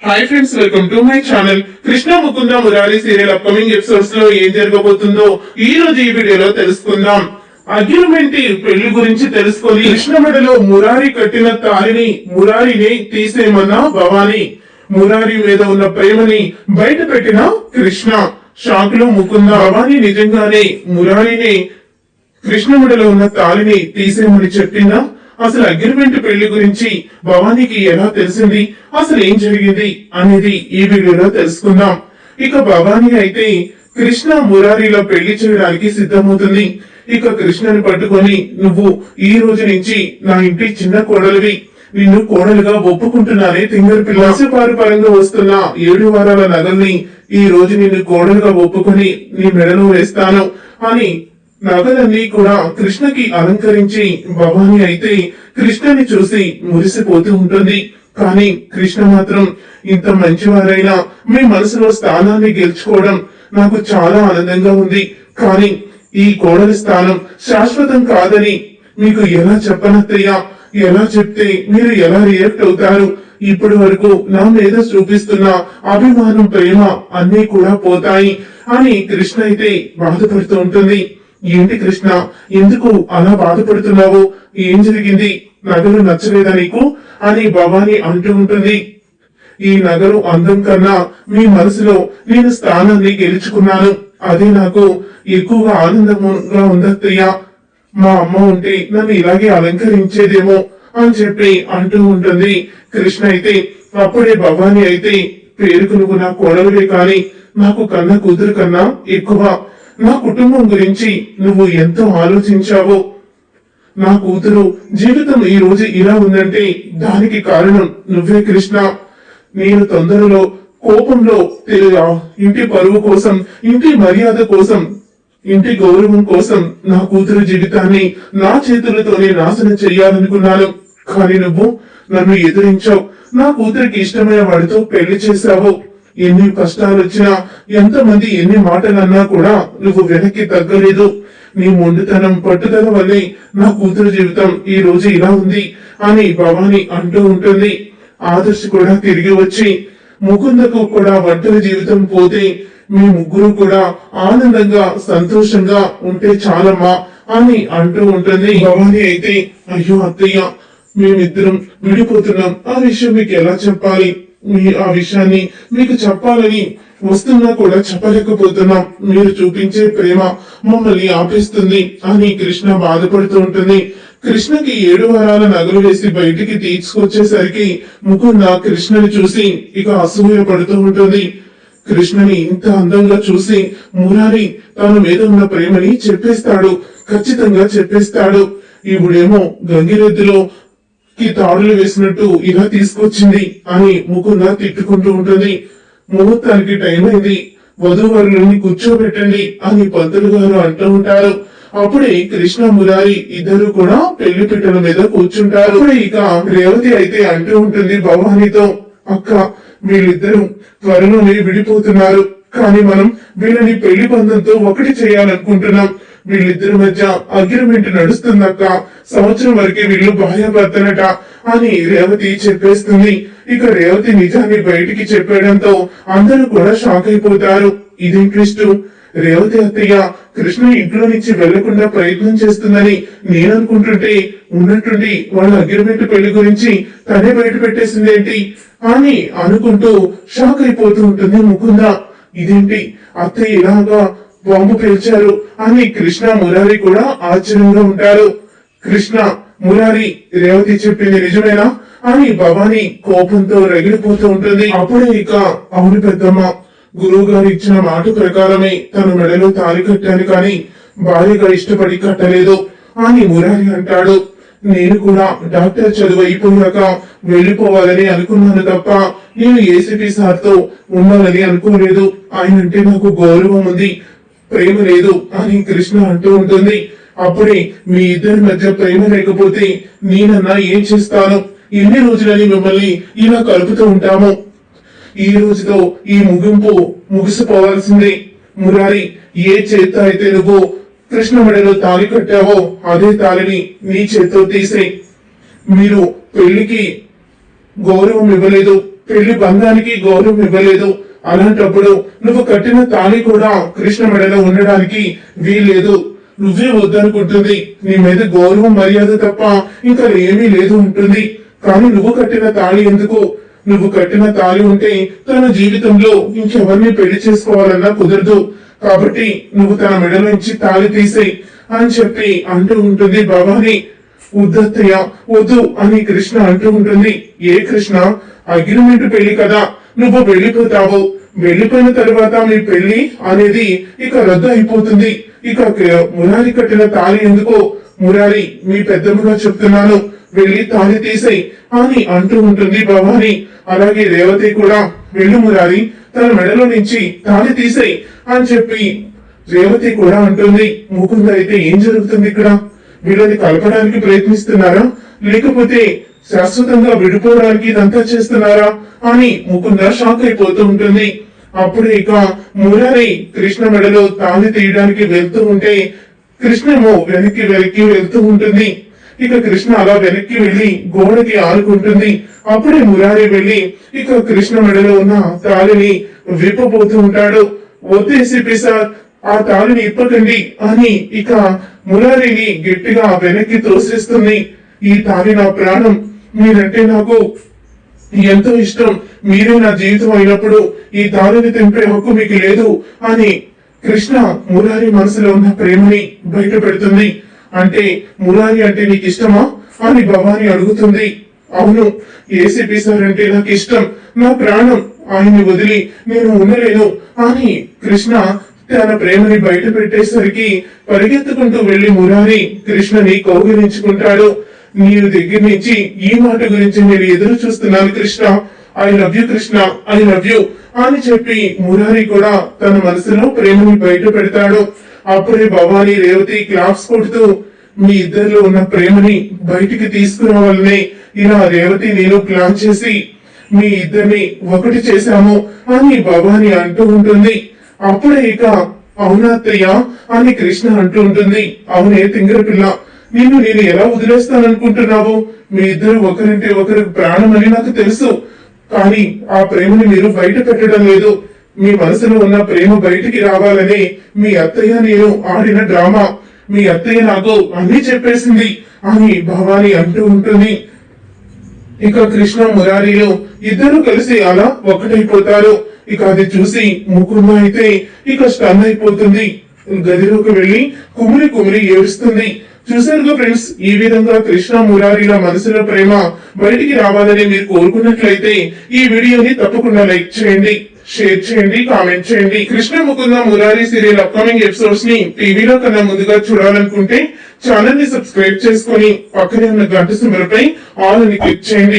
Hi friends, welcome to my channel. Krishna Mukunda Murari serial upcoming episodes లో ఏం జరగబోతుందో ఈ రోజు ఈ వీడియోలో తెలుసుకుందాం. అగ్రిమెంట్ పెళ్లి గురించి తెలుసుకొని కృష్ణ మెడలో మురారి కట్టిన తాళిని మురారిని తీసేయమన్న భవాని, మురారి మీద ఉన్న ప్రేమని బయట పెట్టిన కృష్ణ. షాక్ లో ముకుంద భవాని నిజంగానే మురారిని కృష్ణ మెడలో ఉన్న తాళిని తీసేయమని చెప్పిందా? అసలు అగ్రిమెంట్ పెళ్లి గురించి భవానీకి ఎలా తెలిసింది, అసలు ఏం జరిగింది అనేది ఈ వీడియోలో తెలుసుకుందాం. ఇక భవానీ అయితే కృష్ణ మురారిలో పెళ్లి చేయడానికి సిద్ధమవుతుంది. ఇక కృష్ణని పట్టుకొని, నువ్వు ఈ రోజు నుంచి నా ఇంటి చిన్న కోడలివి, నిన్ను కోడలుగా ఒప్పుకుంటున్నానే తింగర్ పిల్ల, వంశపారు పరంగా వస్తున్న 7 వారాల నగల్ని ఈ రోజు నిన్ను కోడలుగా ఒప్పుకొని నీ మెడలో వేస్తాను అని నగలన్నీ కూడా కృష్ణకి అలంకరించి భవాని అయితే కృష్ణని చూసి మురిసిపోతూ ఉంటుంది. కానీ కృష్ణ మాత్రం, ఇంత మంచివారైనా మీ మనసులో స్థానాన్ని గెలుచుకోవడం నాకు చాలా ఆనందంగా ఉంది, కానీ ఈ కోడలి స్థానం శాశ్వతం కాదని మీకు ఎలా చెప్పనత్తయ్యా? ఎలా చెప్తే మీరు ఎలా రియాక్ట్ అవుతారు? ఇప్పటి వరకు నా మీద చూపిస్తున్న అభిమానం, ప్రేమ అన్నీ కూడా పోతాయి అని కృష్ణ అయితే బాధపడుతూ ఉంటుంది. ఏంటి కృష్ణ, ఎందుకు అలా బాధపడుతున్నావు? ఏం జరిగింది? నగలు నచ్చలేదా నీకు అని భవాని అంటూ ఉంటుంది. ఈ నగలు అందం కన్నా మీ మనసులో నేను స్థానాన్ని గెలుచుకున్నాను, అదే నాకు ఎక్కువగా ఆనందంగా ఉందత్తయ్యా. మా అమ్మ ఉంటే నన్ను ఇలాగే అలంకరించేదేమో అని చెప్పి అంటూ ఉంటుంది కృష్ణ అయితే. అప్పుడే భవాని అయితే, పేరుకు నువ్వు నా కోడలువే కానీ నాకు కన్నా కూతురు కన్నా ఎక్కువ నా కుటుంబం గురించి నువ్వు ఎంతో ఆలోచించావో. నా కూతురు జీవితం ఈ రోజు ఇలా ఉందంటే దానికి కారణం నువ్వే కృష్ణ. నేను తొందరలో కోపంలో ఇంటి పరువు కోసం, ఇంటి మర్యాద కోసం, ఇంటి గౌరవం కోసం నా కూతురు జీవితాన్ని నా చేతులతోనే నాశనం చెయ్యాలనుకున్నాను. కానీ నువ్వు నన్ను ఎదిరించావు, నా కూతురికి ఇష్టమైన వాడితో పెళ్లి చేశావు. ఎన్ని కష్టాలు వచ్చినా, ఎంతమంది ఎన్ని మాటలన్నా కూడా నువ్వు వెనక్కి తగ్గలేదు. నీ మొండితనం, పట్టుదల వల్లే నా కూతురు జీవితం ఈ రోజు ఇలా ఉంది అని భవాని అంటూ ఉంటుంది. ఆదర్శ్ కూడా తిరిగి వచ్చి ముకుందకు కూడా ఒంటరి జీవితం పోతే మీ ముగ్గురు కూడా ఆనందంగా సంతోషంగా ఉంటే చాలమ్మా అని అంటూ ఉంటుంది. భవాని అయితే, అయ్యో అత్తయ్య, మేమిద్దరం విడిపోతున్నాం, ఆ విషయం మీకు ఎలా చెప్పాలి? ఆ విషయాన్ని మీకు చెప్పాలని వస్తున్నా కూడా చెప్పలేకపోతున్నాం. మీరు చూపించే ప్రేమ మమ్మల్ని ఆపేస్తుంది అని కృష్ణ బాధపడుతూ ఉంటుంది. కృష్ణకి 7 వారాల నగలు వేసి బయటికి తీసుకొచ్చేసరికి ముకుంద కృష్ణని చూసి ఇక అసూయ పడుతూ ఉంటుంది. కృష్ణని ఇంత అందంగా చూసి మురారి తన మీద ఉన్న ప్రేమని చెప్పేస్తాడు, ఖచ్చితంగా చెప్పేస్తాడు. ఇప్పుడేమో గంగిరెద్దులో తాడులు వేసినట్టు ఇలా తీసుకొచ్చింది అని ముకుంద తిట్టుకుంటూ ఉంటుంది. ముహూర్తానికి టైం అయింది, వధూవరులని కూర్చోబెట్టండి అని పంతులు గారు అంటూ ఉంటారు. అప్పుడే కృష్ణ మురారి ఇద్దరు కూడా పెళ్లి పీటల మీద కూర్చుంటారు. అప్పుడే ఇక రేవతి అయితే అంటూ ఉంటుంది భవానితో, అక్క, వీళ్ళిద్దరూ త్వరలోనే విడిపోతున్నారు, కానీ మనం వీళ్ళని పెళ్లి బంధంతో ఒకటి చేయాలనుకుంటున్నాం. వీళ్ళిద్దరి మధ్య అగ్రిమెంట్ నడుస్తుందక్క, సంవత్సరం వరకే వీళ్ళు భార్యాభర్తనట అని రేవతి చెప్పేస్తుంది. ఇక రేవతి నిజాన్ని బయటికి చెప్పేయడంతో అందరూ కూడా షాక్ అయిపోతారు. ఇదేం ట్విస్ట్, రేవతి అత్తయ్య కృష్ణ ఇంట్లో నుంచి వెళ్లకుండా ప్రయత్నం చేస్తుందని నేననుకుంటుంటే ఉన్నట్టుండి వాళ్ళ అగ్రిమెంట్ పెళ్లి గురించి తనే బయట పెట్టేసిందేంటి అని అనుకుంటూ షాక్ అయిపోతూ ఉంటుంది ముకుంద. ఇదేంటి అత్తయ్య ఇలాగా బాంబు పేల్చారు అని కృష్ణ మురారి కూడా ఆశ్చర్యంగా ఉంటారు. కృష్ణ, మురారి, రేవతి చెప్పింది నిజమేనా అని భవాని కోపంతో రగిలిపోతూ ఉంటుంది. అప్పుడే ఇక, అవును పెద్దమ్మ, గురువు గారు ఇచ్చిన మాట ప్రకారమే తన మెడలో తాళి కట్టాను, కానీ భార్యగా ఇష్టపడి కట్టలేదు అని మురారి అంటాడు. నేను కూడా డాక్టర్ చదువు అయిపోయాక వెళ్లిపోవాలని అనుకున్నాను తప్ప నేను ఏసీపీ సార్తో ఉండాలని అనుకోలేదు. ఆయనంటే నాకు గౌరవం ఉంది, ప్రేమ లేదు అని కృష్ణ అంటూ ఉంటుంది. అప్పుడే మీ ఇద్దరి మధ్య ప్రేమ లేకపోతే నేనన్నా ఏం చేస్తాను? ఎన్ని రోజులని మిమ్మల్ని ఇలా కలుపుతూ ఉంటాము? ఈ రోజుతో ఈ ముగింపు ముగిసిపోవాల్సిందే. మురారి, ఏ చేత అయితే నువ్వు కృష్ణ మెడలో తాళి కట్టావో అదే తాళిని నీ చేత్తో తీసే. మీరు పెళ్లికి గౌరవం ఇవ్వలేదు, పెళ్లి బంధానికి గౌరవం ఇవ్వలేదు. అలాంటప్పుడు నువ్వు కట్టిన తాళి కూడా కృష్ణ మెడలో ఉండడానికి వీల్లేదు. నువ్వే వద్దనుకుంటుంది. నీ మీద గౌరవం మర్యాద తప్ప ఇంకా ఏమీ లేదు ఉంటుంది. కానీ నువ్వు కట్టిన తాళి ఎందుకు? నువ్వు కట్టిన తాళి ఉంటే తన జీవితంలో ఇంకెవరిని పెళ్లి చేసుకోవాలన్నా కుదరదు. కాబట్టి నువ్వు తన మెడలోంచి తాళి తీసేయి అని చెప్పి అంటూ ఉంటుంది భవాని. వద్దత్తయ్య వద్దు అని కృష్ణ అంటూ ఉంటుంది. ఏ కృష్ణ, అగ్రిమెంట్ పెళ్లి కదా, నువ్వు వెళ్ళిపోతావు. వెళ్ళిపోయిన తర్వాత మీ పెళ్లి అనేది ఇక రద్దు అయిపోతుంది. ఇక మురారి కట్టిన తాళి ఎందుకో? మురారి, మీ పెద్దమ్మగా చెప్తున్నాను, వెళ్ళి తాళి తీసేయి అని అంటూ ఉంటుంది భవాని. అలాగే రేవతి కూడా, వెళ్ళు మురారి, తన మెడలో నుంచి తాళి తీసేయి అని చెప్పి రేవతి కూడా అంటుంది. ముకుంద అయితే ఏం జరుగుతుంది ఇక్కడ? వీళ్ళని కలపడానికి ప్రయత్నిస్తున్నారా, లేకపోతే శాశ్వతంగా విడిపోవడానికి ఇదంతా చేస్తున్నారా అని ముకుంద షాక్ అయిపోతూ ఉంటుంది. అప్పుడు ఇక మురారి కృష్ణ మెడలో తాళి తీయడానికి వెళ్తూ ఉంటే కృష్ణేమో వెనక్కి వెళ్తూ ఉంటుంది. ఇక కృష్ణ అలా వెనక్కి వెళ్లి గోడకి ఆనుకుంటుంది. అప్పుడే మురారి వెళ్లి ఇక కృష్ణ మెడలో ఉన్న తాళిని విప్పబోతూ ఉంటాడు. వద్దేసి సార్, ఆ తాళిని ఇప్పకండి అని ఇక మురారిని గట్టిగా వెనక్కి తోసేస్తుంది. ఈ తాళి నా ప్రాణం, మీరంటే నాకు ఎంతో ఇష్టం, మీరే నా జీవితం అయినప్పుడు ఈ తాళిని తెంపే హక్కు మీకు లేదు అని కృష్ణ మురారి మనసులో ఉన్న ప్రేమని బయట పెడుతుంది. అంటే మురారి అంటే నీకు ఇష్టమా అని భవాని అడుగుతుంది. అవును, ఏసీపీ సార్ అంటే నాకు ఇష్టం, నా ప్రాణం, ఆయన్ని వదిలి నేను ఉండలేను అని కృష్ణ తన ప్రేమని బయట పెట్టేసరికి పరిగెత్తుకుంటూ వెళ్లి మురారి కృష్ణని కౌగిలించుకుంటాడు. నీ దగ్గర నుంచి ఈ మాట గురించి నేను ఎదురు చూస్తున్నాను Krishna, I love you Krishna, I love you అని చెప్పి మురారి కూడా తన మనసులో ప్రేమని బయట పెడతాడు. అప్పుడే భవాని రేవతి క్లాప్స్ కొడుతూ, మీ ఇద్దరిలో ఉన్న ప్రేమని బయటికి తీసుకురావాలని ఇలా రేవతి నేను ప్లాన్ చేసి మీ ఇద్దరిని ఒకటి చేశాము అని భవాని అంటూ ఉంటుంది. అప్పుడే ఇక అవునా అత్తయ్య అని కృష్ణ అంటూ ఉంటుంది. అవునే తింగర పిల్ల, నిన్ను నేను ఎలా వదిలేస్తాననుకుంటున్నావు? మీ ఇద్దరు ఒకరంటే ఒకరు ప్రాణం అని నాకు తెలుసు, కానీ ఆ ప్రేమని మీరు బయట పెట్టడం లేదు. మీ మనసులో ఉన్న ప్రేమ బయటికి రావాలని మీ అత్తయ్య నేను ఆడిన డ్రామా, మీ అత్తయ్య నాకు అన్ని చెప్పేసింది అని భవాని అంటూ ఉంటుంది. ఇక కృష్ణ మురారిలో ఇద్దరు కలిసి అలా ఒకటైపోతారు. ఇక అది చూసి ముకుంద అయితే ఇక స్టన్ అయిపోతుంది. గదిలోకి వెళ్లి కుమిలి కుమిలి ఏడుస్తుంది. చూసారుగా ఫ్రెండ్స్, ఈ విధంగా కృష్ణ మురారిల మనసులో ప్రేమ బయటికి రావాలని మీరు కోరుకున్నట్లయితే ఈ వీడియోని తప్పకుండా లైక్ చేయండి, షేర్ చేయండి, కామెంట్ చేయండి. Krishna Mukunda Murari serial upcoming episodes ని టీవీలో కన్నా ముందుగా చూడాలనుకుంటే ఛానల్ ని సబ్స్క్రైబ్ చేసుకుని పక్కనే ఉన్న గంట సింబల్ పై ఆల్ అని క్లిక్ చేయండి.